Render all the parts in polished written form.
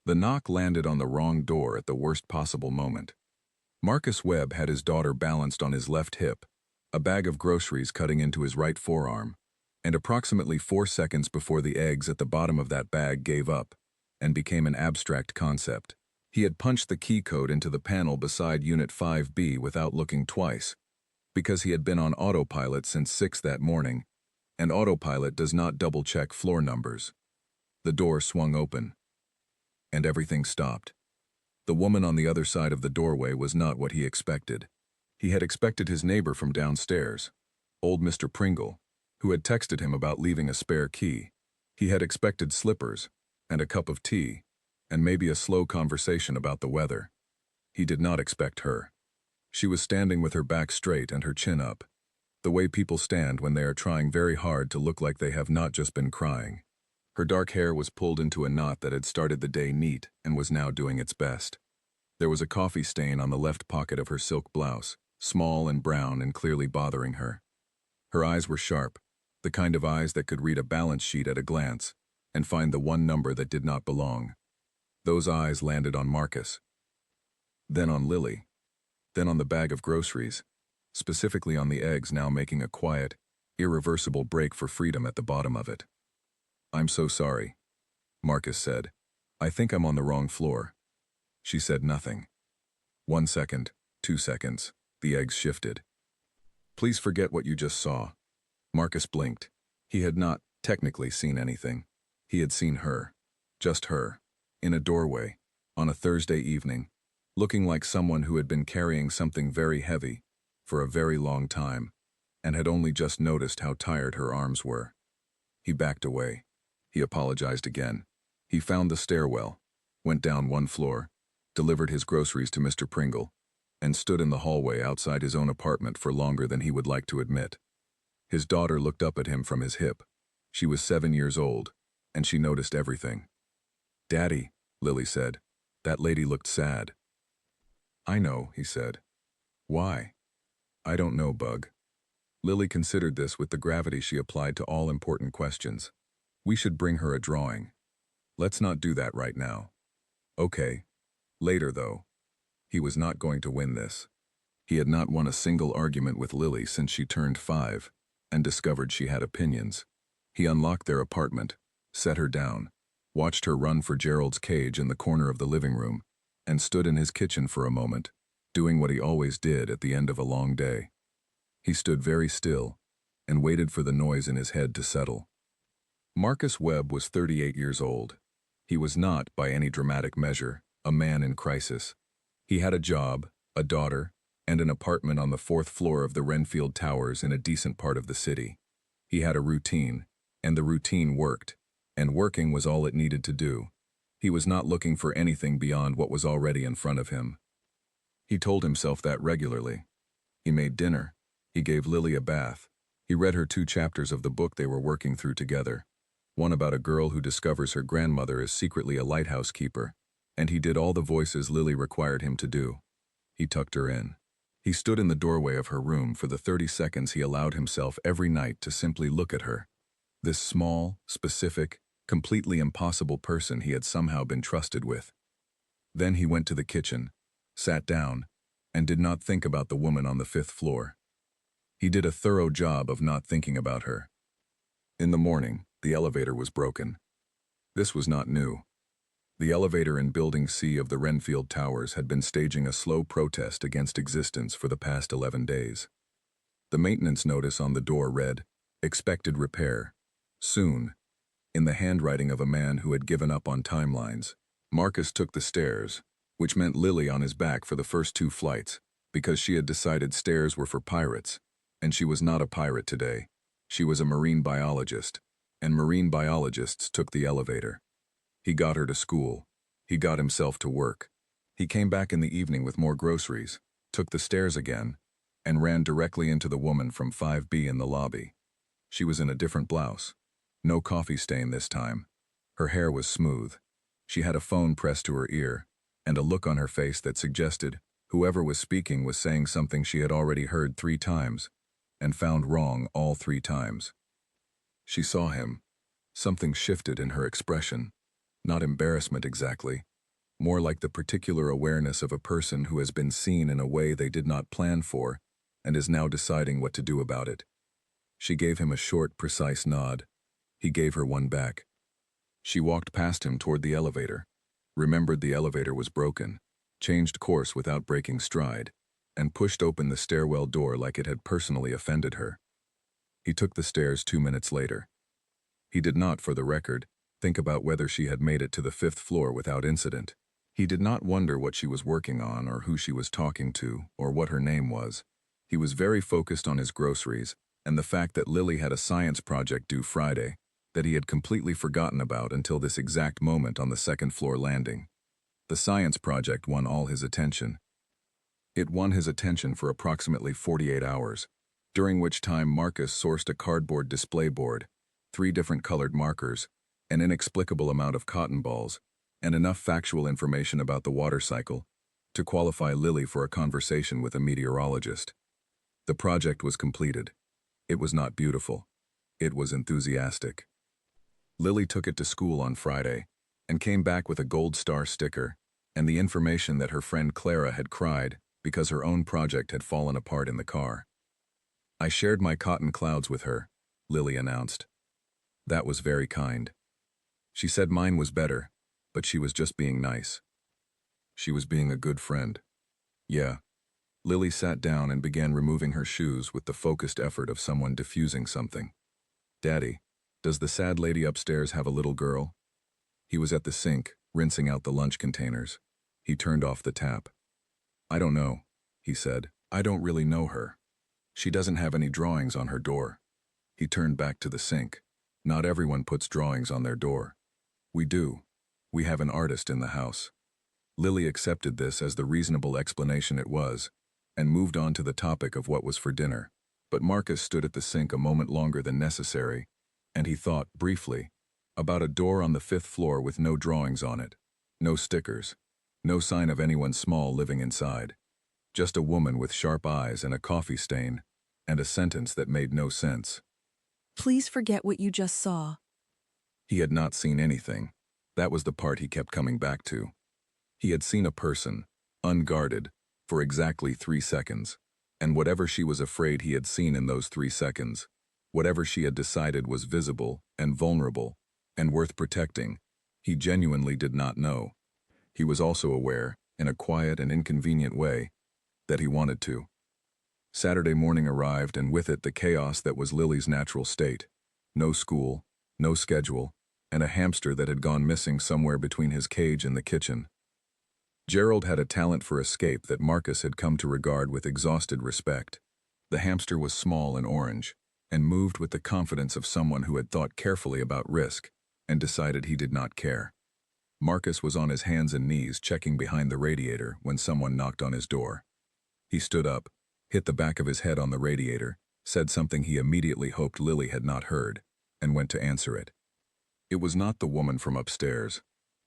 The knock landed on the wrong door at the worst possible moment. Marcus Webb had his daughter balanced on his left hip, a bag of groceries cutting into his right forearm, and approximately 4 seconds before the eggs at the bottom of that bag gave up and became an abstract concept, he had punched the key code into the panel beside Unit 5B without looking twice, because he had been on autopilot since 6 that morning, and autopilot does not double-check floor numbers. The door swung open, and everything stopped. The woman on the other side of the doorway was not what he expected. He had expected his neighbor from downstairs, old Mr. Pringle, who had texted him about leaving a spare key. He had expected slippers, and a cup of tea, and maybe a slow conversation about the weather. He did not expect her. She was standing with her back straight and her chin up, the way people stand when they are trying very hard to look like they have not just been crying. Her dark hair was pulled into a knot that had started the day neat and was now doing its best. There was a coffee stain on the left pocket of her silk blouse, small and brown and clearly bothering her. Her eyes were sharp, the kind of eyes that could read a balance sheet at a glance and find the one number that did not belong. Those eyes landed on Marcus, then on Lily, then on the bag of groceries, specifically on the eggs now making a quiet, irreversible break for freedom at the bottom of it. "I'm so sorry," Marcus said. "I think I'm on the wrong floor." She said nothing. 1 second, 2 seconds, the eggs shifted. "Please forget what you just saw." Marcus blinked. He had not technically seen anything. He had seen her, just her, in a doorway, on a Thursday evening, looking like someone who had been carrying something very heavy for a very long time and had only just noticed how tired her arms were. He backed away. He apologized again. He found the stairwell, went down 1 floor, delivered his groceries to Mr. Pringle, and stood in the hallway outside his own apartment for longer than he would like to admit. His daughter looked up at him from his hip. She was 7 years old, and she noticed everything. "Daddy," Lily said. "That lady looked sad." "I know," he said. "Why?" "I don't know, Bug." Lily considered this with the gravity she applied to all important questions. "We should bring her a drawing." "Let's not do that right now." "Okay. Later, though." He was not going to win this. He had not won a single argument with Lily since she turned 5 and discovered she had opinions. He unlocked their apartment, set her down, watched her run for Gerald's cage in the corner of the living room, and stood in his kitchen for a moment, doing what he always did at the end of a long day. He stood very still and waited for the noise in his head to settle. Marcus Webb was 38 years old. He was not, by any dramatic measure, a man in crisis. He had a job, a daughter, and an apartment on the 4th floor of the Renfield Towers in a decent part of the city. He had a routine, and the routine worked, and working was all it needed to do. He was not looking for anything beyond what was already in front of him. He told himself that regularly. He made dinner. He gave Lily a bath. He read her 2 chapters of the book they were working through together, one about a girl who discovers her grandmother is secretly a lighthouse keeper, and he did all the voices Lily required him to do. He tucked her in. He stood in the doorway of her room for the 30 seconds he allowed himself every night to simply look at her. This small, specific, completely impossible person he had somehow been trusted with. Then he went to the kitchen, sat down, and did not think about the woman on the 5th floor. He did a thorough job of not thinking about her. In the morning, the elevator was broken. This was not new. The elevator in Building C of the Renfield Towers had been staging a slow protest against existence for the past 11 days. The maintenance notice on the door read, "Expected repair. Soon," in the handwriting of a man who had given up on timelines. Marcus took the stairs, which meant Lily on his back for the first 2 flights, because she had decided stairs were for pirates, and she was not a pirate today. She was a marine biologist, and marine biologists took the elevator. He got her to school. He got himself to work. He came back in the evening with more groceries, took the stairs again, and ran directly into the woman from 5B in the lobby. She was in a different blouse. No coffee stain this time. Her hair was smooth. She had a phone pressed to her ear, and a look on her face that suggested whoever was speaking was saying something she had already heard 3 times, and found wrong all 3 times. She saw him. Something shifted in her expression. Not embarrassment exactly, more like the particular awareness of a person who has been seen in a way they did not plan for and is now deciding what to do about it. She gave him a short, precise nod. He gave her one back. She walked past him toward the elevator, remembered the elevator was broken, changed course without breaking stride, and pushed open the stairwell door like it had personally offended her. He took the stairs 2 minutes later. He did not, for the record, think about whether she had made it to the 5th floor without incident. He did not wonder what she was working on or who she was talking to or what her name was. He was very focused on his groceries and the fact that Lily had a science project due Friday that he had completely forgotten about until this exact moment on the 2nd floor landing. The science project won all his attention. It won his attention for approximately 48 hours, during which time Marcus sourced a cardboard display board, 3 different colored markers, an inexplicable amount of cotton balls, and enough factual information about the water cycle to qualify Lily for a conversation with a meteorologist. The project was completed. It was not beautiful. It was enthusiastic. Lily took it to school on Friday and came back with a gold star sticker and the information that her friend Clara had cried because her own project had fallen apart in the car. "I shared my cotton clouds with her," Lily announced. "That was very kind. She said mine was better, but she was just being nice. She was being a good friend." "Yeah." Lily sat down and began removing her shoes with the focused effort of someone diffusing something. "Daddy, does the sad lady upstairs have a little girl?" He was at the sink, rinsing out the lunch containers. He turned off the tap. "I don't know," he said. "I don't really know her. She doesn't have any drawings on her door." He turned back to the sink. "Not everyone puts drawings on their door." "We do. We have an artist in the house." Lily accepted this as the reasonable explanation it was, and moved on to the topic of what was for dinner. But Marcus stood at the sink a moment longer than necessary, and he thought, briefly, about a door on the 5th floor with no drawings on it, no stickers, no sign of anyone small living inside. Just a woman with sharp eyes and a coffee stain, and a sentence that made no sense. "Please forget what you just saw." He had not seen anything. That was the part he kept coming back to. He had seen a person, unguarded, for exactly 3 seconds, and whatever she was afraid he had seen in those 3 seconds, whatever she had decided was visible and vulnerable and worth protecting, he genuinely did not know. He was also aware, in a quiet and inconvenient way, that he wanted to. Saturday morning arrived, and with it the chaos that was Lily's natural state. No school, no schedule, and a hamster that had gone missing somewhere between his cage and the kitchen. Gerald had a talent for escape that Marcus had come to regard with exhausted respect. The hamster was small and orange, and moved with the confidence of someone who had thought carefully about risk and decided he did not care. Marcus was on his hands and knees checking behind the radiator when someone knocked on his door. He stood up, hit the back of his head on the radiator, said something he immediately hoped Lily had not heard, and went to answer it. It was not the woman from upstairs.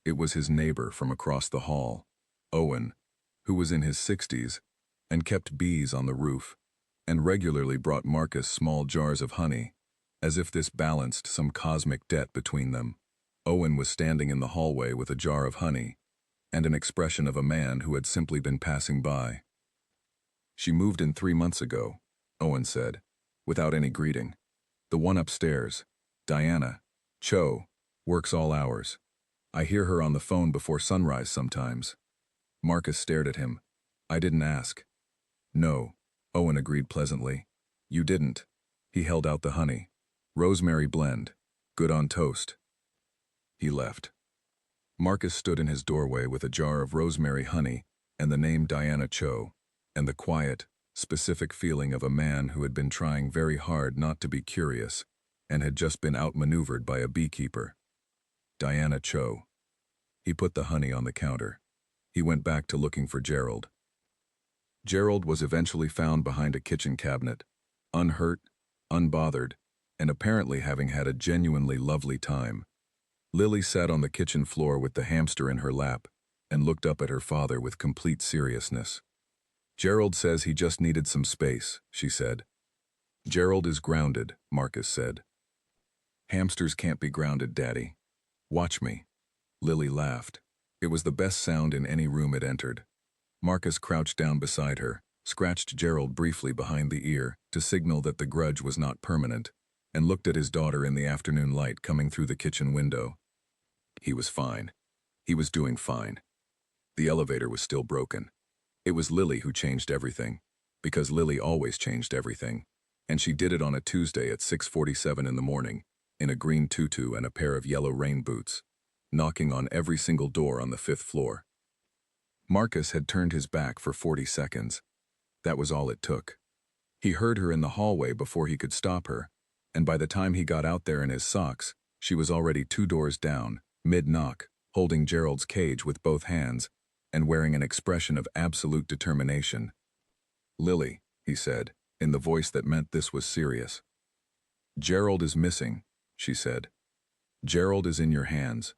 It was his neighbor from across the hall, Owen, who was in his 60s and kept bees on the roof, and regularly brought Marcus small jars of honey, as if this balanced some cosmic debt between them. Owen was standing in the hallway with a jar of honey, and an expression of a man who had simply been passing by. "She moved in 3 months ago," Owen said, without any greeting. "The one upstairs, Diana Cho, works all hours. I hear her on the phone before sunrise sometimes." Marcus stared at him. "I didn't ask." "No," Owen agreed pleasantly. "You didn't." He held out the honey. "Rosemary blend. Good on toast." He left. Marcus stood in his doorway with a jar of rosemary honey and the name Diana Cho, and the quiet, specific feeling of a man who had been trying very hard not to be curious and had just been outmaneuvered by a beekeeper. Diana Cho. He put the honey on the counter. He went back to looking for Gerald. Gerald was eventually found behind a kitchen cabinet, unhurt, unbothered, and apparently having had a genuinely lovely time. Lily sat on the kitchen floor with the hamster in her lap and looked up at her father with complete seriousness. "Gerald says he just needed some space," she said. "Gerald is grounded," Marcus said. "Hamsters can't be grounded, Daddy. Watch me." Lily laughed. It was the best sound in any room it entered. Marcus crouched down beside her, scratched Gerald briefly behind the ear to signal that the grudge was not permanent, and looked at his daughter in the afternoon light coming through the kitchen window. He was fine. He was doing fine. The elevator was still broken. It was Lily who changed everything, because Lily always changed everything, and she did it on a Tuesday at 6:47 in the morning, in a green tutu and a pair of yellow rain boots, knocking on every single door on the 5th floor. Marcus had turned his back for 40 seconds. That was all it took. He heard her in the hallway before he could stop her, and by the time he got out there in his socks, she was already 2 doors down, mid-knock, holding Gerald's cage with both hands, and wearing an expression of absolute determination. "Lily," he said, in the voice that meant this was serious. "Gerald is missing," she said. "Gerald is in your hands."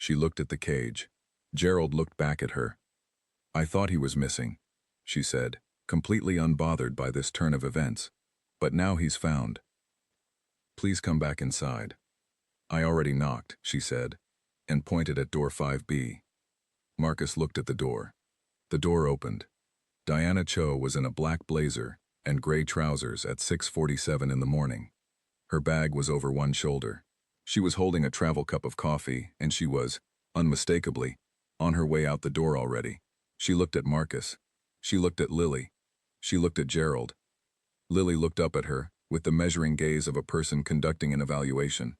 She looked at the cage. Gerald looked back at her. "I thought he was missing," she said, completely unbothered by this turn of events. "But now he's found. Please come back inside." "I already knocked," she said, and pointed at door 5B. Marcus looked at the door. The door opened. Diana Cho was in a black blazer and gray trousers at 6:47 in the morning. Her bag was over one shoulder. She was holding a travel cup of coffee, and she was, unmistakably, on her way out the door already. She looked at Marcus. She looked at Lily. She looked at Gerald. Lily looked up at her, with the measuring gaze of a person conducting an evaluation.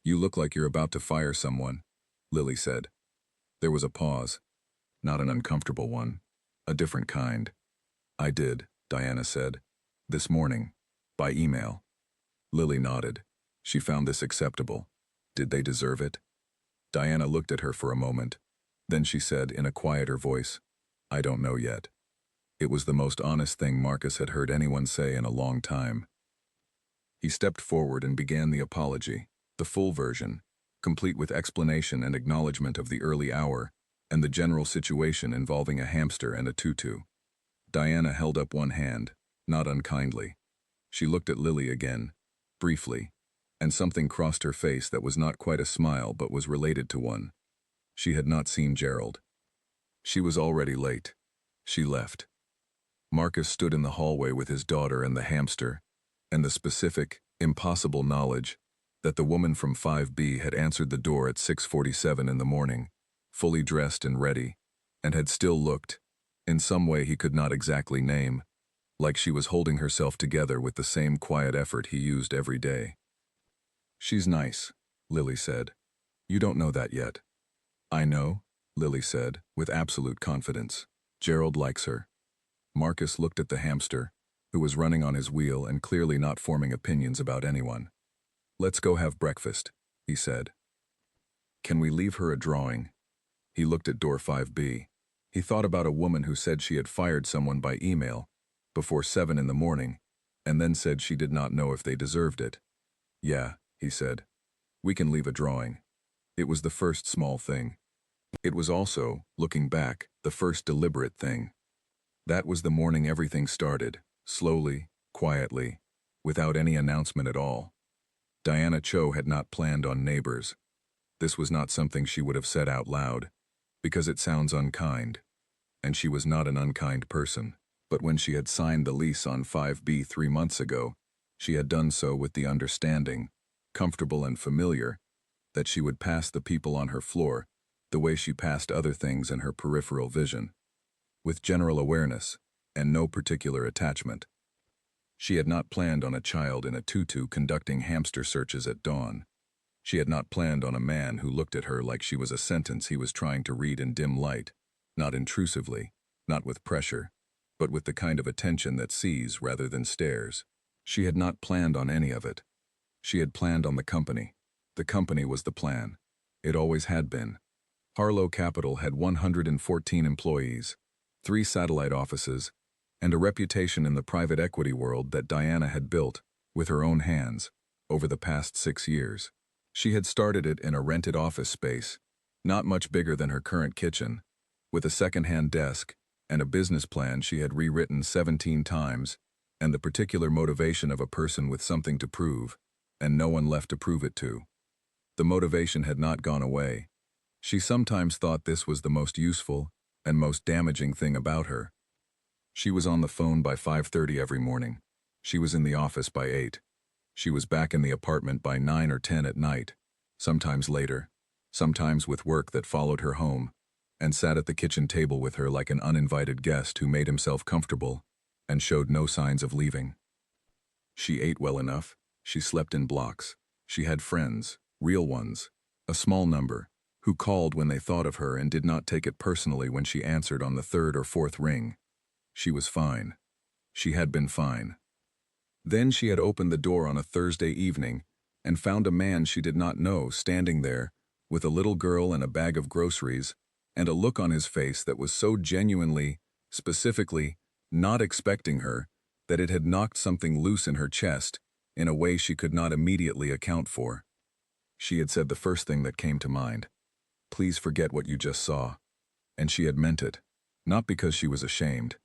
"You look like you're about to fire someone," Lily said. There was a pause. Not an uncomfortable one. A different kind. "I did," Diana said. "This morning. By email." Lily nodded. She found this acceptable. Did they deserve it? Diana looked at her for a moment. Then she said in a quieter voice, "I don't know yet." It was the most honest thing Marcus had heard anyone say in a long time. He stepped forward and began the apology, the full version, complete with explanation and acknowledgement of the early hour and the general situation involving a hamster and a tutu. Diana held up one hand, not unkindly. She looked at Lily again, briefly, and something crossed her face that was not quite a smile but was related to one. She had not seen Gerald. She was already late. She left. Marcus stood in the hallway with his daughter and the hamster, and the specific, impossible knowledge that the woman from 5B had answered the door at 6:47 in the morning, fully dressed and ready, and had still looked, in some way he could not exactly name, like she was holding herself together with the same quiet effort he used every day. "She's nice," Lily said. "You don't know that yet." "I know," Lily said, with absolute confidence. "Gerald likes her." Marcus looked at the hamster, who was running on his wheel and clearly not forming opinions about anyone. "Let's go have breakfast," he said. "Can we leave her a drawing?" He looked at door 5B. He thought about a woman who said she had fired someone by email before 7 in the morning, and then said she did not know if they deserved it. "Yeah," he said. "We can leave a drawing." It was the first small thing. It was also, looking back, the first deliberate thing. That was the morning everything started, slowly, quietly, without any announcement at all. Diana Cho had not planned on neighbors. This was not something she would have said out loud, because it sounds unkind, and she was not an unkind person. But when she had signed the lease on 5B 3 months ago, she had done so with the understanding, comfortable and familiar, that she would pass the people on her floor the way she passed other things in her peripheral vision, with general awareness and no particular attachment. She had not planned on a child in a tutu conducting hamster searches at dawn. She had not planned on a man who looked at her like she was a sentence he was trying to read in dim light, not intrusively, not with pressure, but with the kind of attention that sees rather than stares. She had not planned on any of it. She had planned on the company. The company was the plan. It always had been. Harlow Capital had 114 employees, 3 satellite offices, and a reputation in the private equity world that Diana had built, with her own hands, over the past 6 years. She had started it in a rented office space, not much bigger than her current kitchen, with a second-hand desk and a business plan she had rewritten 17 times, and the particular motivation of a person with something to prove, and no one left to prove it to. The motivation had not gone away. She sometimes thought this was the most useful and most damaging thing about her. She was on the phone by 5:30 every morning. She was in the office by 8. She was back in the apartment by 9 or 10 at night, sometimes later, sometimes with work that followed her home, and sat at the kitchen table with her like an uninvited guest who made himself comfortable and showed no signs of leaving. She ate well enough. She slept in blocks. She had friends, real ones, a small number, who called when they thought of her and did not take it personally when she answered on the third or fourth ring. She was fine. She had been fine. Then she had opened the door on a Thursday evening and found a man she did not know standing there with a little girl and a bag of groceries and a look on his face that was so genuinely, specifically, not expecting her that it had knocked something loose in her chest in a way she could not immediately account for. She had said the first thing that came to mind. Please forget what you just saw. And she had meant it, not because she was ashamed,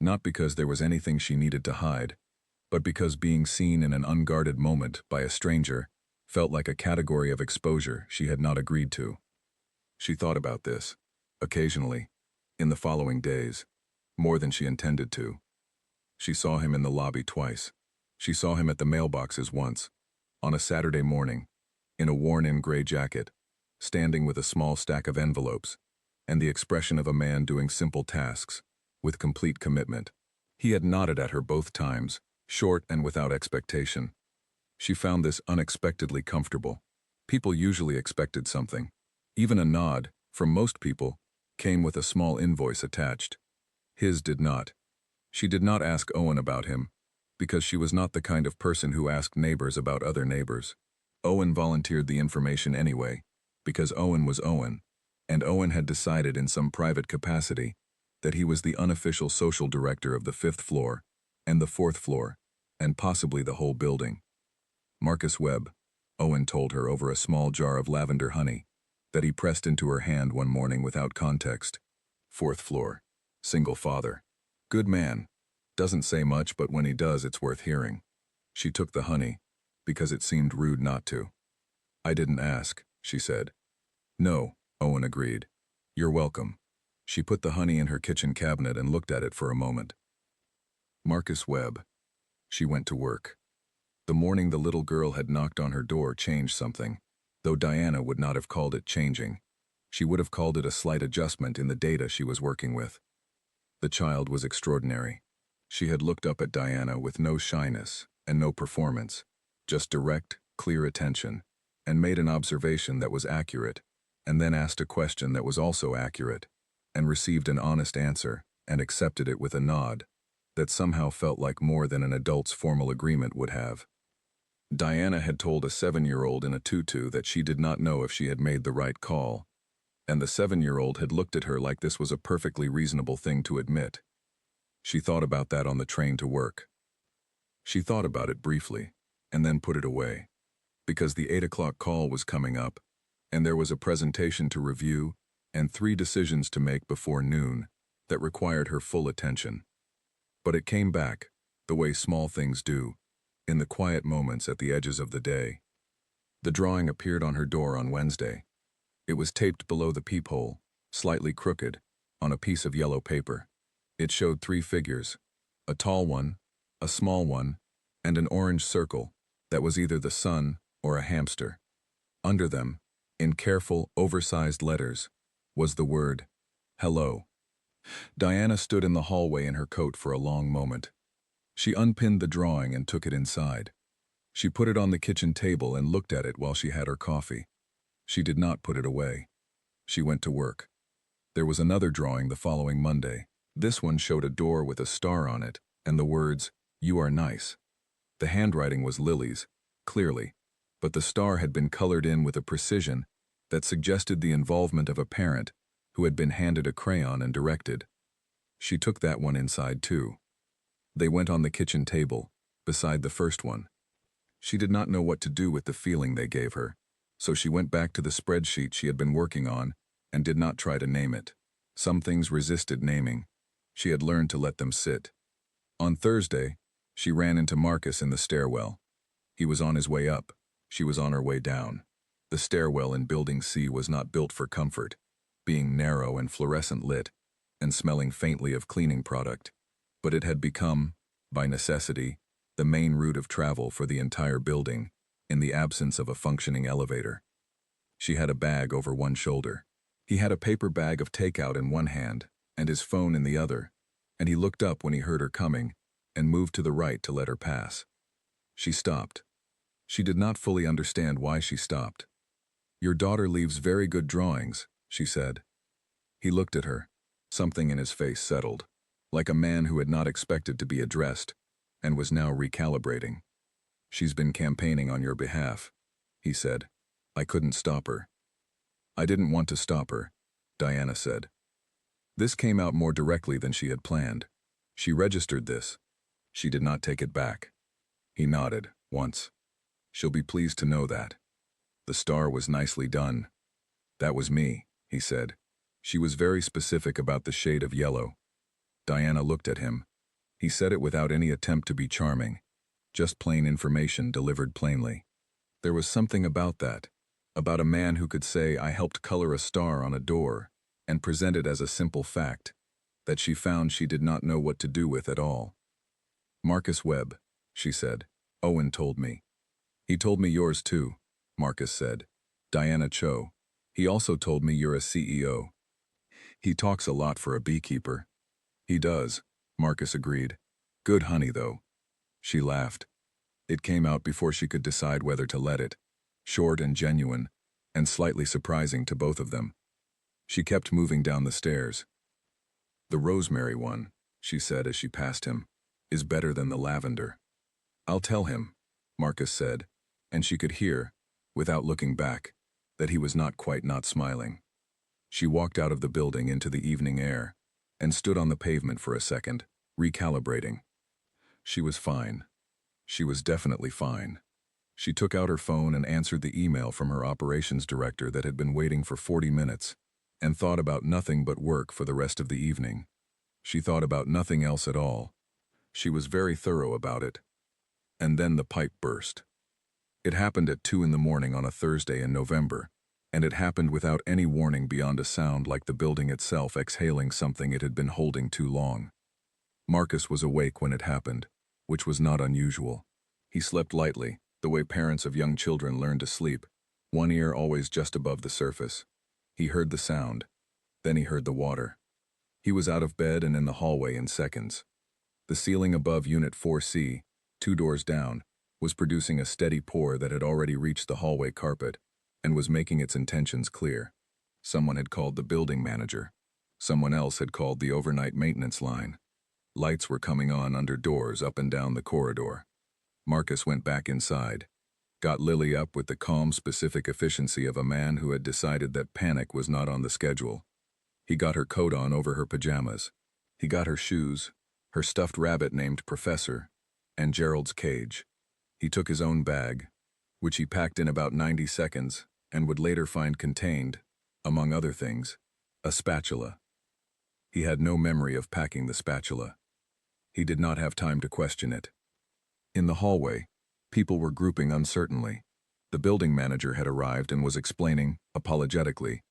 not because there was anything she needed to hide, but because being seen in an unguarded moment by a stranger felt like a category of exposure she had not agreed to. She thought about this, occasionally, in the following days, more than she intended to. She saw him in the lobby twice. She saw him at the mailboxes once, on a Saturday morning, in a worn-in gray jacket, standing with a small stack of envelopes, and the expression of a man doing simple tasks, with complete commitment. He had nodded at her both times, short and without expectation. She found this unexpectedly comfortable. People usually expected something. Even a nod, from most people, came with a small invoice attached. His did not. She did not ask Owen about him, because she was not the kind of person who asked neighbors about other neighbors. Owen volunteered the information anyway, because Owen was Owen, and Owen had decided in some private capacity that he was the unofficial social director of the 5th floor, and the 4th floor, and possibly the whole building. Marcus Webb, Owen told her over a small jar of lavender honey, that he pressed into her hand one morning without context. 4th floor, single father. Good man. Doesn't say much, but when he does, it's worth hearing. She took the honey, because it seemed rude not to. I didn't ask, she said. No, Owen agreed. You're welcome. She put the honey in her kitchen cabinet and looked at it for a moment. Marcus Webb. She went to work. The morning the little girl had knocked on her door changed something, though Diana would not have called it changing. She would have called it a slight adjustment in the data she was working with. The child was extraordinary. She had looked up at Diana with no shyness and no performance, just direct, clear attention, and made an observation that was accurate, and then asked a question that was also accurate, and received an honest answer and accepted it with a nod that somehow felt like more than an adult's formal agreement would have. Diana had told a 7-year-old in a tutu that she did not know if she had made the right call, and the 7-year-old had looked at her like this was a perfectly reasonable thing to admit. She thought about that on the train to work. She thought about it briefly, and then put it away, because the 8 o'clock call was coming up, and there was a presentation to review and 3 decisions to make before noon that required her full attention. But it came back, the way small things do, in the quiet moments at the edges of the day. The drawing appeared on her door on Wednesday. It was taped below the peephole, slightly crooked, on a piece of yellow paper. It showed 3 figures, a tall one, a small one, and an orange circle that was either the sun or a hamster. Under them, in careful, oversized letters, was the word, hello. Diana stood in the hallway in her coat for a long moment. She unpinned the drawing and took it inside. She put it on the kitchen table and looked at it while she had her coffee. She did not put it away. She went to work. There was another drawing the following Monday. This one showed a door with a star on it and the words, "You are nice." The handwriting was Lily's, clearly, but the star had been colored in with a precision that suggested the involvement of a parent who had been handed a crayon and directed. She took that one inside too. They went on the kitchen table, beside the first one. She did not know what to do with the feeling they gave her, so she went back to the spreadsheet she had been working on and did not try to name it. Some things resisted naming. She had learned to let them sit. On Thursday, she ran into Marcus in the stairwell. He was on his way up. She was on her way down. The stairwell in Building C was not built for comfort, being narrow and fluorescent lit, and smelling faintly of cleaning product, but it had become, by necessity, the main route of travel for the entire building, in the absence of a functioning elevator. She had a bag over one shoulder. He had a paper bag of takeout in one hand, and his phone in the other, and he looked up when he heard her coming, and moved to the right to let her pass. She stopped. She did not fully understand why she stopped. "Your daughter leaves very good drawings," she said. He looked at her. Something in his face settled, like a man who had not expected to be addressed, and was now recalibrating. "She's been campaigning on your behalf," he said. "I couldn't stop her." "I didn't want to stop her," Diana said. This came out more directly than she had planned. She registered this. She did not take it back. He nodded, once. "She'll be pleased to know that." The star was nicely done. "That was me," he said. She was very specific about the shade of yellow. Diana looked at him. He said it without any attempt to be charming. Just plain information delivered plainly. There was something about that, about a man who could say, "I helped color a star on a door," and present it as a simple fact, that she found she did not know what to do with at all. "Marcus Webb," she said. "Owen told me." "He told me yours too," Marcus said. "Diana Cho. He also told me you're a CEO. He talks a lot for a beekeeper." "He does," Marcus agreed. "Good honey, though." She laughed. It came out before she could decide whether to let it. Short and genuine, and slightly surprising to both of them. She kept moving down the stairs. "The rosemary one," she said as she passed him, "is better than the lavender." "I'll tell him," Marcus said, and she could hear, without looking back, that he was not quite not smiling. She walked out of the building into the evening air, and stood on the pavement for a second, recalibrating. She was fine. She was definitely fine. She took out her phone and answered the email from her operations director that had been waiting for 40 minutes, and thought about nothing but work for the rest of the evening. She thought about nothing else at all. She was very thorough about it. And then the pipe burst. It happened at 2 in the morning on a Thursday in November, and it happened without any warning beyond a sound like the building itself exhaling something it had been holding too long. Marcus was awake when it happened, which was not unusual. He slept lightly, the way parents of young children learn to sleep, one ear always just above the surface. He heard the sound. Then he heard the water. He was out of bed and in the hallway in seconds. The ceiling above Unit 4C, 2 doors down, was producing a steady pour that had already reached the hallway carpet, and was making its intentions clear. Someone had called the building manager. Someone else had called the overnight maintenance line. Lights were coming on under doors up and down the corridor. Marcus went back inside, got Lily up with the calm, specific efficiency of a man who had decided that panic was not on the schedule. He got her coat on over her pajamas. He got her shoes, her stuffed rabbit named Professor, and Gerald's cage. He took his own bag, which he packed in about 90 seconds, and would later find contained, among other things, a spatula. He had no memory of packing the spatula. He did not have time to question it. In the hallway, people were grouping uncertainly. The building manager had arrived and was explaining, apologetically,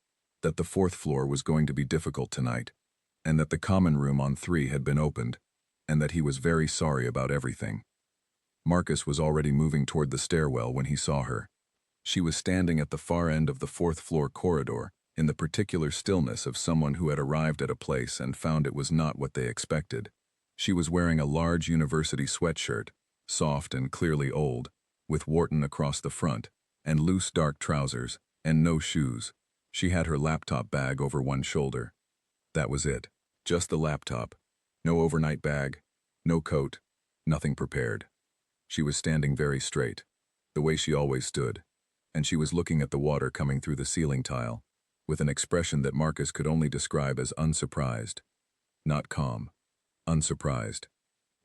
that the 4th floor was going to be difficult tonight, and that the common room on 3 had been opened, and that he was very sorry about everything. Marcus was already moving toward the stairwell when he saw her. She was standing at the far end of the 4th floor corridor, in the particular stillness of someone who had arrived at a place and found it was not what they expected. She was wearing a large university sweatshirt, soft and clearly old, with Wharton across the front, and loose dark trousers, and no shoes. She had her laptop bag over one shoulder. That was it. Just the laptop. No overnight bag, no coat, nothing prepared. She was standing very straight, the way she always stood, and she was looking at the water coming through the ceiling tile, with an expression that Marcus could only describe as unsurprised. Not calm. Unsurprised.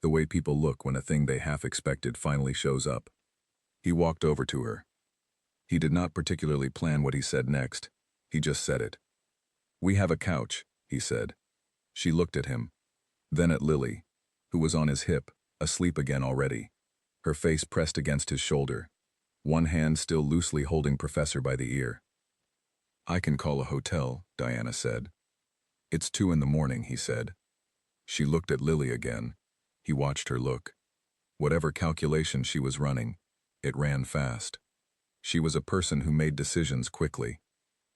The way people look when a thing they half expected finally shows up. He walked over to her. He did not particularly plan what he said next. He just said it. "We have a couch," he said. She looked at him, then at Lily, who was on his hip, asleep again already, her face pressed against his shoulder. one hand still loosely holding Professor by the ear. "I can call a hotel," Diana said. "It's 2 in the morning," he said. She looked at Lily again. He watched her look. Whatever calculation she was running, it ran fast. She was a person who made decisions quickly.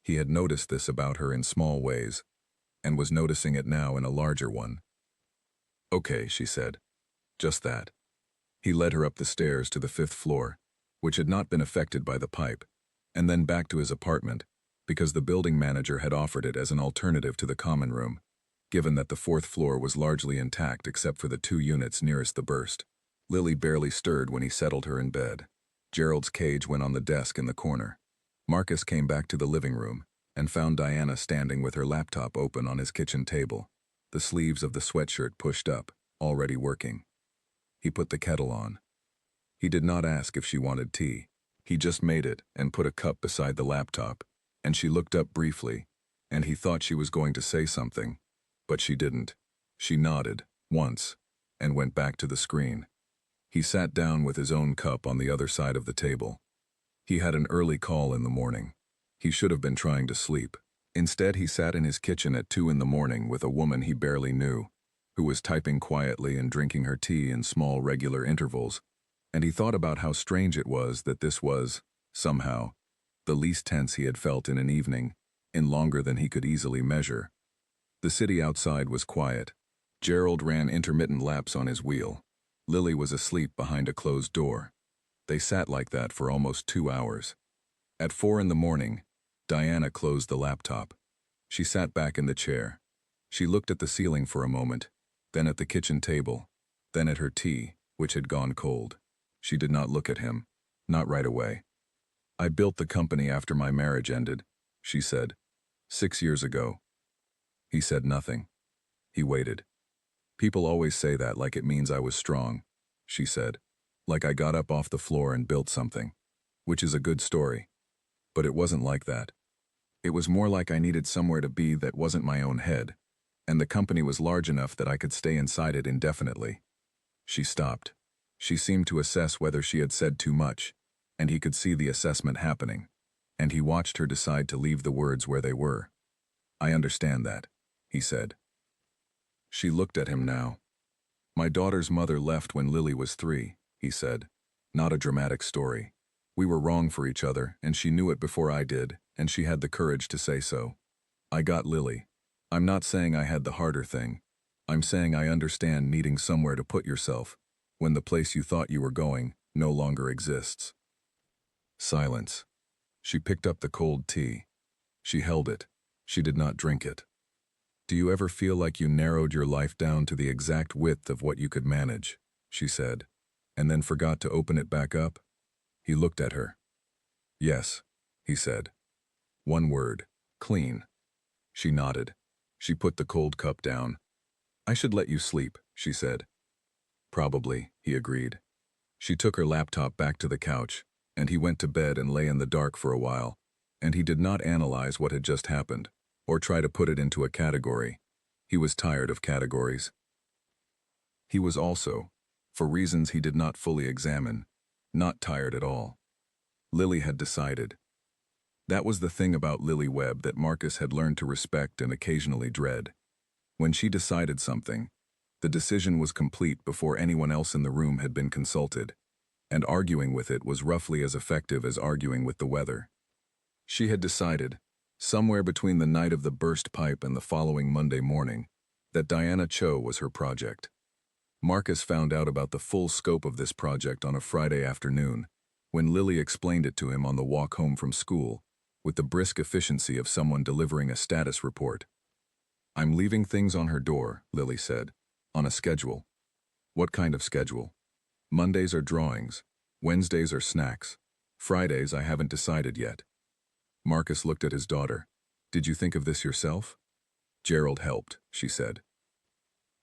He had noticed this about her in small ways, and was noticing it now in a larger one. "Okay," she said. "Just that." He led her up the stairs to the 5th floor, which had not been affected by the pipe, and then back to his apartment, because the building manager had offered it as an alternative to the common room, given that the 4th floor was largely intact except for the 2 units nearest the burst. Lily barely stirred when he settled her in bed. Gerald's cage went on the desk in the corner. Marcus came back to the living room and found Diana standing with her laptop open on his kitchen table, the sleeves of the sweatshirt pushed up, already working. He put the kettle on. He did not ask if she wanted tea. He just made it and put a cup beside the laptop, and she looked up briefly, and he thought she was going to say something, but she didn't. She nodded, once, and went back to the screen. He sat down with his own cup on the other side of the table. He had an early call in the morning. He should have been trying to sleep. Instead, he sat in his kitchen at 2 in the morning with a woman he barely knew, who was typing quietly and drinking her tea in small regular intervals, and he thought about how strange it was that this was, somehow, the least tense he had felt in an evening, in longer than he could easily measure. The city outside was quiet. Gerald ran intermittent laps on his wheel. Lily was asleep behind a closed door. They sat like that for almost 2 hours. At 4 in the morning, Diana closed the laptop. She sat back in the chair. She looked at the ceiling for a moment, then at the kitchen table, then at her tea, which had gone cold. She did not look at him, not right away. "I built the company after my marriage ended," she said. 6 years ago." He said nothing. He waited. "People always say that like it means I was strong," she said. "Like I got up off the floor and built something. Which is a good story. But it wasn't like that. It was more like I needed somewhere to be that wasn't my own head, and the company was large enough that I could stay inside it indefinitely." She stopped. She seemed to assess whether she had said too much, and he could see the assessment happening, and he watched her decide to leave the words where they were. "I understand that," he said. She looked at him now. "My daughter's mother left when Lily was 3, he said. "Not a dramatic story. We were wrong for each other, and she knew it before I did, and she had the courage to say so. I got Lily. I'm not saying I had the harder thing. I'm saying I understand needing somewhere to put yourself, when the place you thought you were going no longer exists." Silence. She picked up the cold tea. She held it. She did not drink it. "Do you ever feel like you narrowed your life down to the exact width of what you could manage?" she said, "and then forgot to open it back up?" He looked at her. "Yes," he said. One word. Clean. She nodded. She put the cold cup down. "I should let you sleep," she said. "Probably," he agreed. She took her laptop back to the couch, and he went to bed and lay in the dark for a while, and he did not analyze what had just happened, or try to put it into a category. He was tired of categories. He was also, for reasons he did not fully examine, not tired at all. Lily had decided. That was the thing about Lily Webb that Marcus had learned to respect and occasionally dread. When she decided something, the decision was complete before anyone else in the room had been consulted, and arguing with it was roughly as effective as arguing with the weather. She had decided, somewhere between the night of the burst pipe and the following Monday morning, that Diana Cho was her project. Marcus found out about the full scope of this project on a Friday afternoon, when Lily explained it to him on the walk home from school, with the brisk efficiency of someone delivering a status report. "I'm leaving things on her door," Lily said, "on a schedule." "What kind of schedule?" "Mondays are drawings. Wednesdays are snacks. Fridays I haven't decided yet." Marcus looked at his daughter. "Did you think of this yourself?" "Gerald helped," she said.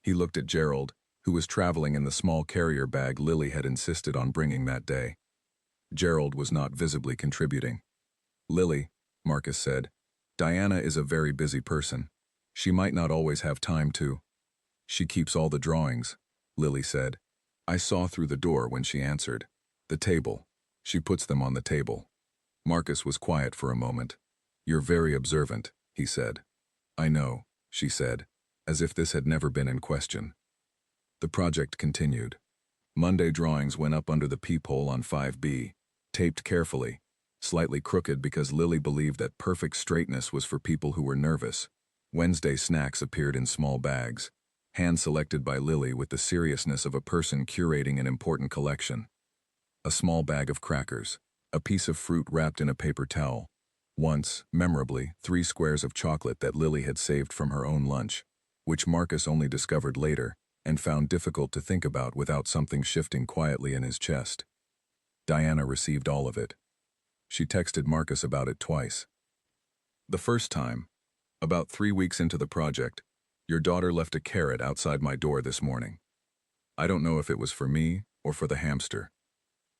He looked at Gerald, who was traveling in the small carrier bag Lily had insisted on bringing that day. Gerald was not visibly contributing. "Lily," Marcus said, "Diana is a very busy person. She might not always have time to." "She keeps all the drawings," Lily said. "I saw through the door when she answered. The table. She puts them on the table. Marcus was quiet for a moment. "You're very observant," he said. "I know," she said, as if this had never been in question. The project continued. Monday drawings went up under the peephole on 5B, taped carefully, slightly crooked because Lily believed that perfect straightness was for people who were nervous. Wednesday snacks appeared in small bags, hand-selected by Lily with the seriousness of a person curating an important collection. A small bag of crackers, a piece of fruit wrapped in a paper towel. Once, memorably, 3 squares of chocolate that Lily had saved from her own lunch, which Marcus only discovered later and found difficult to think about without something shifting quietly in his chest. Diana received all of it. She texted Marcus about it twice. "The first time, about 3 weeks into the project, your daughter left a carrot outside my door this morning. I don't know if it was for me or for the hamster."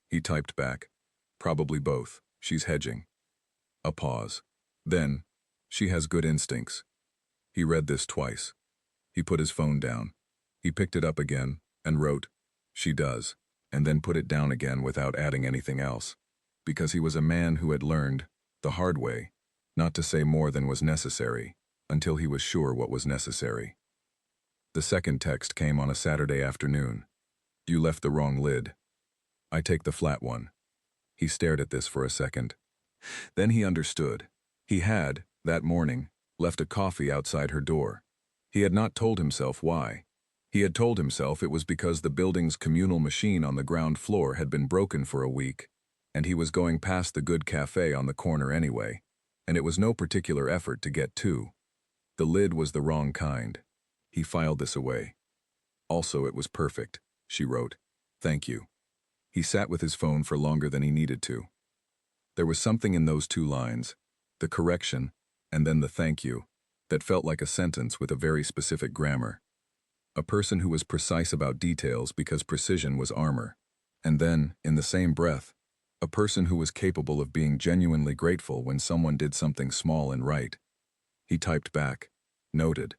He typed back, "Probably both. She's hedging." A pause. Then, "She has good instincts." He read this twice. He put his phone down. He picked it up again and wrote, "She does," and then put it down again without adding anything else, because he was a man who had learned, the hard way, not to say more than was necessary, until he was sure what was necessary. The second text came on a Saturday afternoon. "You left the wrong lid. I take the flat one." He stared at this for a second. Then he understood. He had, that morning, left a coffee outside her door. He had not told himself why. He had told himself it was because the building's communal machine on the ground floor had been broken for a week, and he was going past the good cafe on the corner anyway, and it was no particular effort to get to. The lid was the wrong kind. He filed this away. "Also, it was perfect," she wrote. "Thank you." He sat with his phone for longer than he needed to. There was something in those 2 lines, the correction, and then the thank you, that felt like a sentence with a very specific grammar. A person who was precise about details because precision was armor. And then, in the same breath, a person who was capable of being genuinely grateful when someone did something small and right. He typed back, "Noted."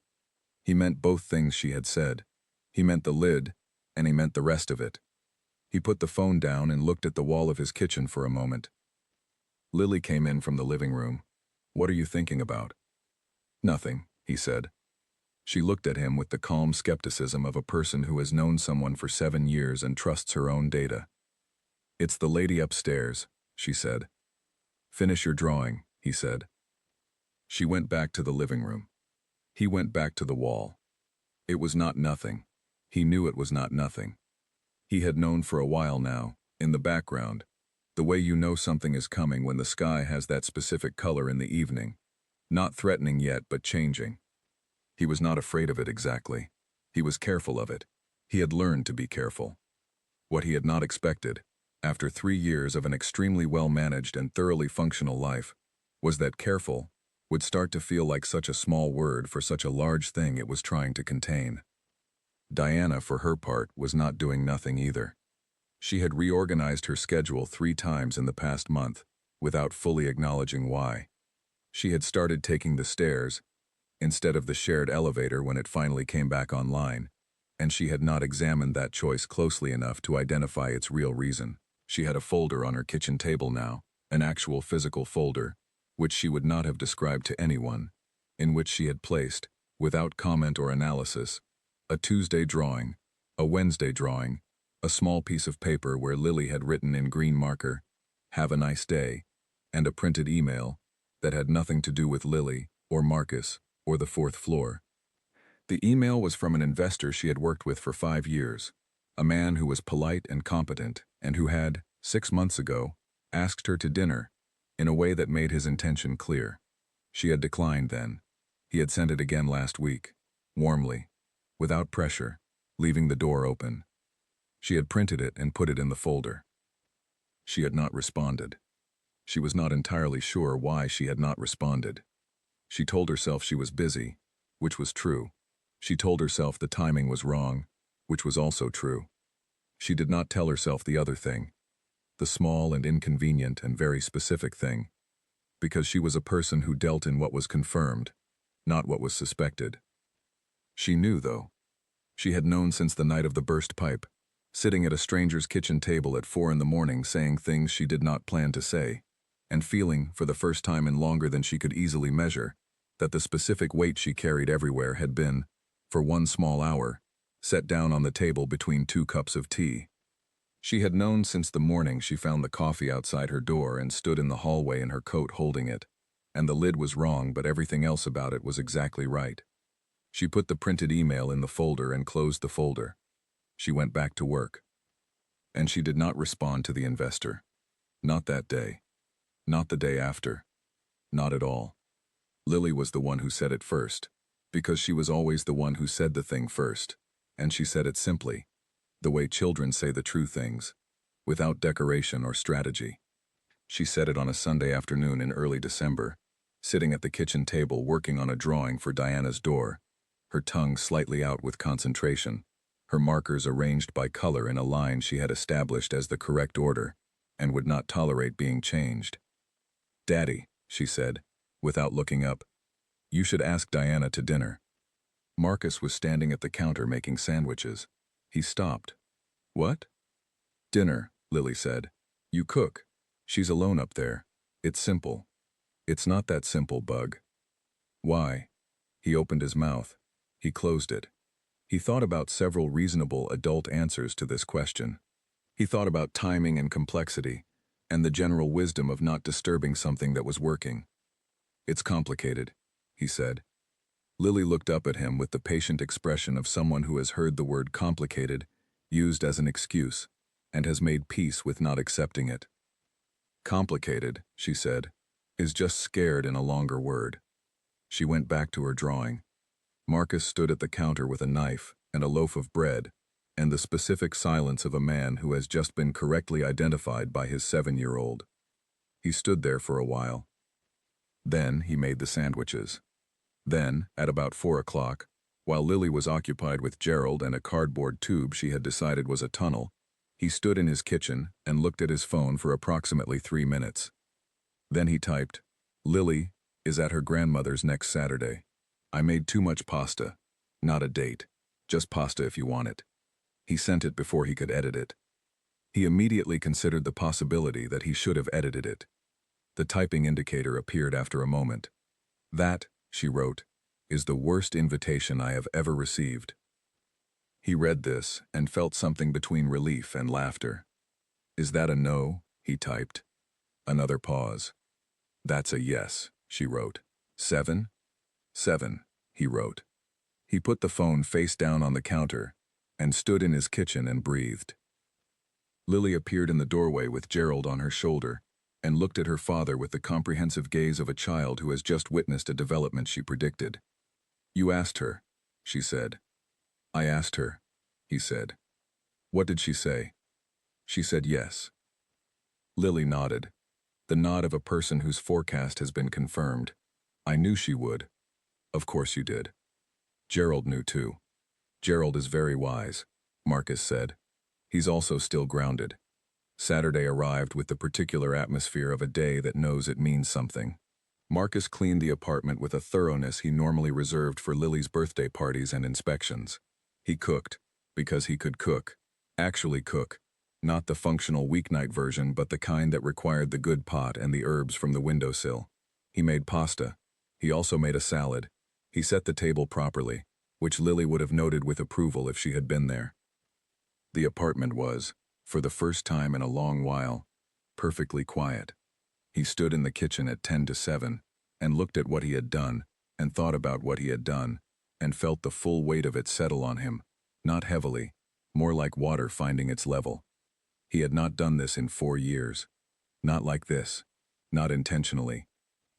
He meant both things she had said. He meant the lid, and he meant the rest of it. He put the phone down and looked at the wall of his kitchen for a moment. Lily came in from the living room. "What are you thinking about?" "Nothing," he said. She looked at him with the calm skepticism of a person who has known someone for 7 years and trusts her own data. "It's the lady upstairs," she said. "Finish your drawing," he said. She went back to the living room. He went back to the wall. It was not nothing. He knew it was not nothing. He had known for a while now, in the background, the way you know something is coming when the sky has that specific color in the evening. Not threatening yet, but changing. He was not afraid of it exactly. He was careful of it. He had learned to be careful. What he had not expected, after 3 years of an extremely well-managed and thoroughly functional life, was that careful would start to feel like such a small word for such a large thing it was trying to contain. Diana, for her part, was not doing nothing either. She had reorganized her schedule 3 times in the past month, without fully acknowledging why. She had started taking the stairs, instead of the shared elevator when it finally came back online, and she had not examined that choice closely enough to identify its real reason. She had a folder on her kitchen table now, an actual physical folder, which she would not have described to anyone, in which she had placed, without comment or analysis, a Tuesday drawing, a Wednesday drawing, a small piece of paper where Lily had written in green marker, "Have a nice day," and a printed email that had nothing to do with Lily or Marcus or the 4th floor. The email was from an investor she had worked with for 5 years, a man who was polite and competent and who had, 6 months ago, asked her to dinner in a way that made his intention clear. She had declined then. He had sent it again last week, warmly, without pressure, leaving the door open. She had printed it and put it in the folder. She had not responded. She was not entirely sure why she had not responded. She told herself she was busy, which was true. She told herself the timing was wrong, which was also true. She did not tell herself the other thing, the small and inconvenient and very specific thing, because she was a person who dealt in what was confirmed, not what was suspected. She knew, though. She had known since the night of the burst pipe, sitting at a stranger's kitchen table at 4 in the morning saying things she did not plan to say, and feeling, for the first time in longer than she could easily measure, that the specific weight she carried everywhere had been, for one small hour, set down on the table between 2 cups of tea. She had known since the morning she found the coffee outside her door and stood in the hallway in her coat holding it, and the lid was wrong but everything else about it was exactly right. She put the printed email in the folder and closed the folder. She went back to work. And she did not respond to the investor. Not that day. Not the day after. Not at all. Lily was the one who said it first, because she was always the one who said the thing first, and she said it simply, the way children say the true things, without decoration or strategy. She said it on a Sunday afternoon in early December, sitting at the kitchen table working on a drawing for Diana's door, her tongue slightly out with concentration, her markers arranged by color in a line she had established as the correct order and would not tolerate being changed. "Daddy," she said, without looking up, "you should ask Diana to dinner." Marcus was standing at the counter making sandwiches. He stopped. "What?" "Dinner," Lily said. "You cook. She's alone up there. It's simple." "It's not that simple, Bug." "Why?" He opened his mouth. He closed it. He thought about several reasonable adult answers to this question. He thought about timing and complexity, and the general wisdom of not disturbing something that was working. "It's complicated," he said. Lily looked up at him with the patient expression of someone who has heard the word complicated used as an excuse and has made peace with not accepting it. "Complicated," she said, "is just scared in a longer word." She went back to her drawing. Marcus stood at the counter with a knife and a loaf of bread and the specific silence of a man who has just been correctly identified by his 7-year-old. He stood there for a while. Then he made the sandwiches. Then, at about 4 o'clock, while Lily was occupied with Gerald and a cardboard tube she had decided was a tunnel, he stood in his kitchen and looked at his phone for approximately 3 minutes. Then he typed, "Lily is at her grandmother's next Saturday. I made too much pasta. Not a date. Just pasta if you want it." He sent it before he could edit it. He immediately considered the possibility that he should have edited it. The typing indicator appeared after a moment. "That," she wrote, "is the worst invitation I have ever received." He read this and felt something between relief and laughter. "Is that a no?" he typed. Another pause. "That's a yes," she wrote. 7? 7, he wrote. He put the phone face down on the counter and stood in his kitchen and breathed. Lily appeared in the doorway with Gerald on her shoulder and looked at her father with the comprehensive gaze of a child who has just witnessed a development she predicted. "You asked her," she said. "I asked her," he said. "What did she say?" "She said yes." Lily nodded, the nod of a person whose forecast has been confirmed. "I knew she would." "Of course you did." Gerald knew too. "Gerald is very wise," Marcus said. "He's also still grounded." Saturday arrived with the particular atmosphere of a day that knows it means something. Marcus cleaned the apartment with a thoroughness he normally reserved for Lily's birthday parties and inspections. He cooked, because he could cook. Actually cook. Not the functional weeknight version, but the kind that required the good pot and the herbs from the windowsill. He made pasta. He also made a salad. He set the table properly, which Lily would have noted with approval if she had been there. The apartment was, for the first time in a long while, perfectly quiet. He stood in the kitchen at 10 to 7 and looked at what he had done and thought about what he had done and felt the full weight of it settle on him, not heavily, more like water finding its level. He had not done this in 4 years. Not like this. Not intentionally.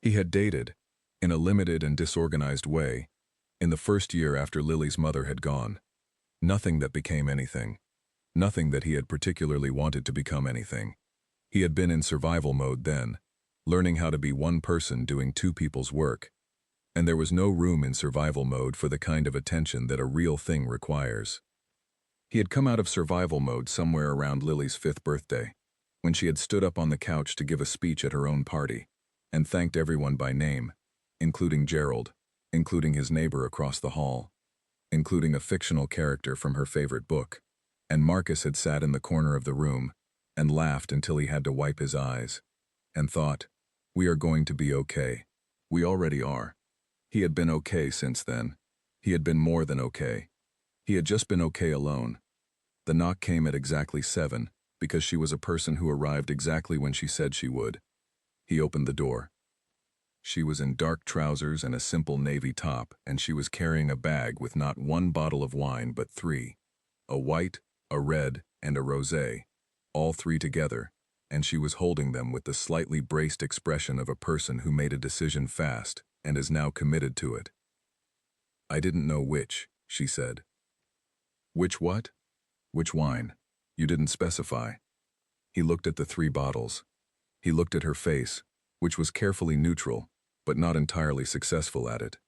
He had dated, in a limited and disorganized way, in the first year after Lily's mother had gone. Nothing that became anything. Nothing that he had particularly wanted to become anything. He had been in survival mode then, learning how to be one person doing 2 people's work. And there was no room in survival mode for the kind of attention that a real thing requires. He had come out of survival mode somewhere around Lily's 5th birthday, when she had stood up on the couch to give a speech at her own party, and thanked everyone by name, including Gerald, including his neighbor across the hall, including a fictional character from her favorite book, And Marcus had sat in the corner of the room and laughed until he had to wipe his eyes, and thought, "We are going to be okay. We already are." He had been okay since then. He had been more than okay. He had just been okay alone. The knock came at exactly 7, because she was a person who arrived exactly when she said she would. He opened the door. She was in dark trousers and a simple navy top, and she was carrying a bag with not one bottle of wine but 3. A white, a red, and a rosé, all 3 together, and she was holding them with the slightly braced expression of a person who made a decision fast and is now committed to it. "I didn't know which," she said. "Which what?" "Which wine? You didn't specify." He looked at the 3 bottles. He looked at her face, which was carefully neutral, but not entirely successful at it.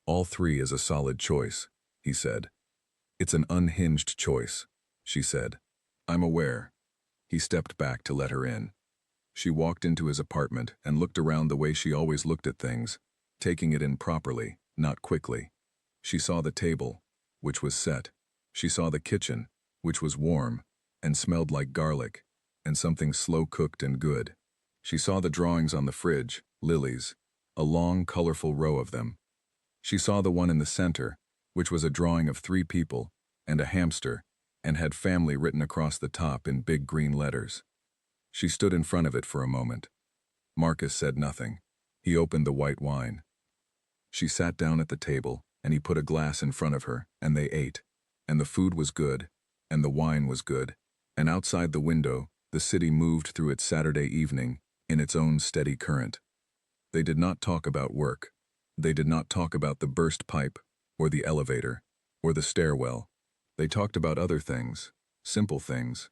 "All 3 is a solid choice," he said. "It's an unhinged choice," she said. "I'm aware." He stepped back to let her in. She walked into his apartment and looked around the way she always looked at things, taking it in properly, not quickly. She saw the table, which was set. She saw the kitchen, which was warm and smelled like garlic and something slow-cooked and good. She saw the drawings on the fridge, lilies, a long, colorful row of them. She saw the one in the center, which was a drawing of 3 people and a hamster, and had family written across the top in big green letters. She stood in front of it for a moment. Marcus said nothing. He opened the white wine. She sat down at the table, and he put a glass in front of her, and they ate. And the food was good, and the wine was good, and outside the window, the city moved through its Saturday evening in its own steady current. They did not talk about work. They did not talk about the burst pipe, or the elevator, or the stairwell. They talked about other things, simple things,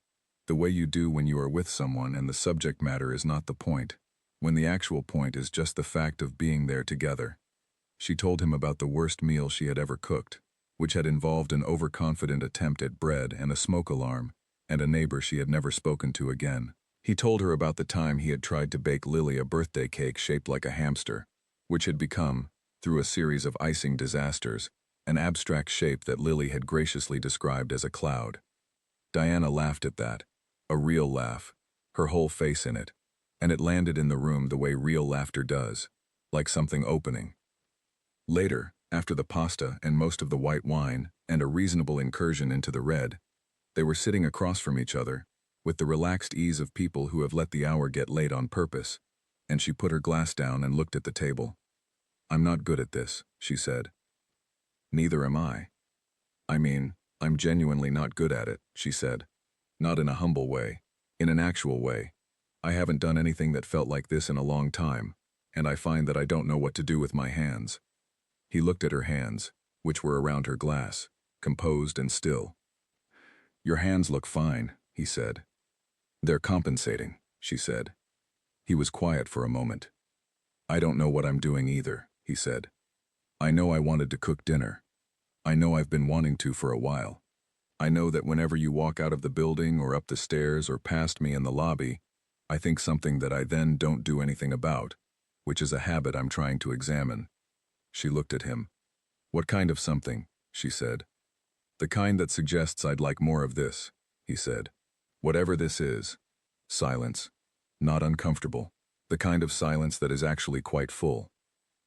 the way you do when you are with someone and the subject matter is not the point, when the actual point is just the fact of being there together. She told him about the worst meal she had ever cooked, which had involved an overconfident attempt at bread and a smoke alarm, and a neighbor she had never spoken to again. He told her about the time he had tried to bake Lily a birthday cake shaped like a hamster, which had become, through a series of icing disasters, an abstract shape that Lily had graciously described as a cloud. Diana laughed at that, a real laugh, her whole face in it, and it landed in the room the way real laughter does, like something opening. Later, after the pasta and most of the white wine and a reasonable incursion into the red, they were sitting across from each other, with the relaxed ease of people who have let the hour get late on purpose, and she put her glass down and looked at the table. "I'm not good at this," she said. "Neither am I. I mean, I'm genuinely not good at it," she said. "Not in a humble way, in an actual way. I haven't done anything that felt like this in a long time, and I find that I don't know what to do with my hands." He looked at her hands, which were around her glass, composed and still. "Your hands look fine," he said. "They're compensating," she said. He was quiet for a moment. "I don't know what I'm doing either," he said. "I know I wanted to cook dinner. I know I've been wanting to for a while. I know that whenever you walk out of the building or up the stairs or past me in the lobby, I think something that I then don't do anything about, which is a habit I'm trying to examine." She looked at him. "What kind of something?" she said. "The kind that suggests I'd like more of this," he said. "Whatever this is." Silence. Not uncomfortable. The kind of silence that is actually quite full.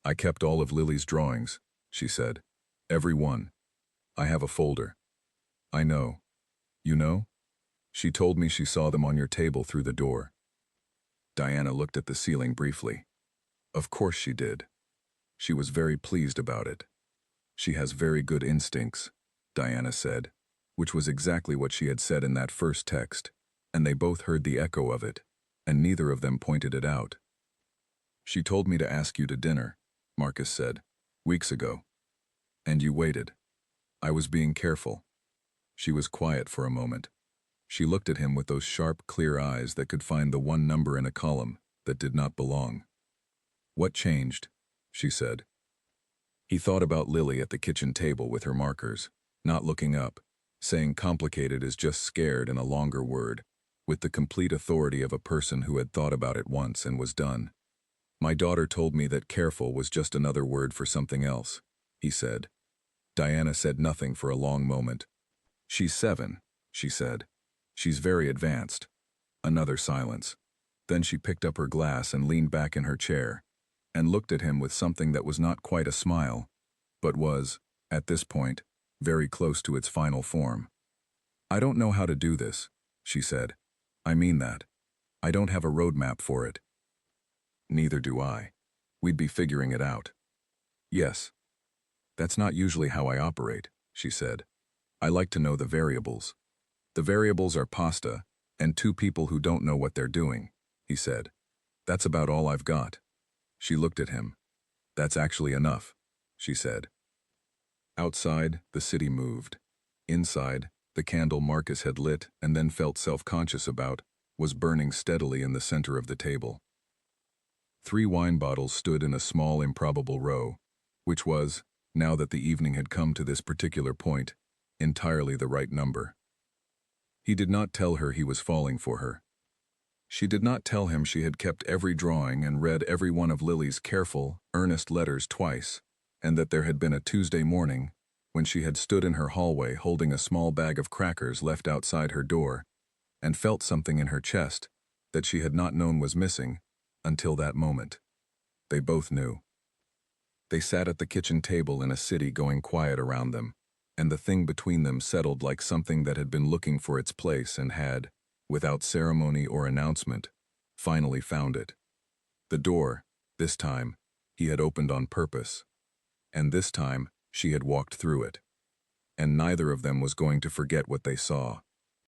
"I kept all of Lily's drawings," she said. "Every one. I have a folder." "I know." "You know?" "She told me she saw them on your table through the door." Diana looked at the ceiling briefly. Of course she did. She was very pleased about it. "She has very good instincts," Diana said, which was exactly what she had said in that first text, and they both heard the echo of it, and neither of them pointed it out. "She told me to ask you to dinner," Marcus said, "weeks ago. And you waited. I was being careful." She was quiet for a moment. She looked at him with those sharp, clear eyes that could find the one number in a column that did not belong. "What changed?" she said. He thought about Lily at the kitchen table with her markers, not looking up, saying complicated is just scared in a longer word, with the complete authority of a person who had thought about it once and was done. "My daughter told me that careful was just another word for something else," he said. Diana said nothing for a long moment. "She's 7. she said. "She's very advanced." Another silence. Then she picked up her glass and leaned back in her chair, and looked at him with something that was not quite a smile, but was, at this point, very close to its final form. "I don't know how to do this," she said. "I mean that. I don't have a roadmap for it." "Neither do I. We'd be figuring it out." "Yes. That's not usually how I operate," she said. "I like to know the variables." "The variables are pasta, and two people who don't know what they're doing," he said. "That's about all I've got." She looked at him. "That's actually enough," she said. Outside, the city moved. Inside, the candle Marcus had lit and then felt self-conscious about was burning steadily in the center of the table. 3 wine bottles stood in a small, improbable row, which was, now that the evening had come to this particular point, entirely the right number. He did not tell her he was falling for her. She did not tell him she had kept every drawing and read every one of Lily's careful, earnest letters twice, and that there had been a Tuesday morning when she had stood in her hallway holding a small bag of crackers left outside her door and felt something in her chest that she had not known was missing until that moment. They both knew. They sat at the kitchen table in a city going quiet around them, and the thing between them settled like something that had been looking for its place and had, without ceremony or announcement, finally found it. The door, this time, he had opened on purpose, and this time she had walked through it. And neither of them was going to forget what they saw.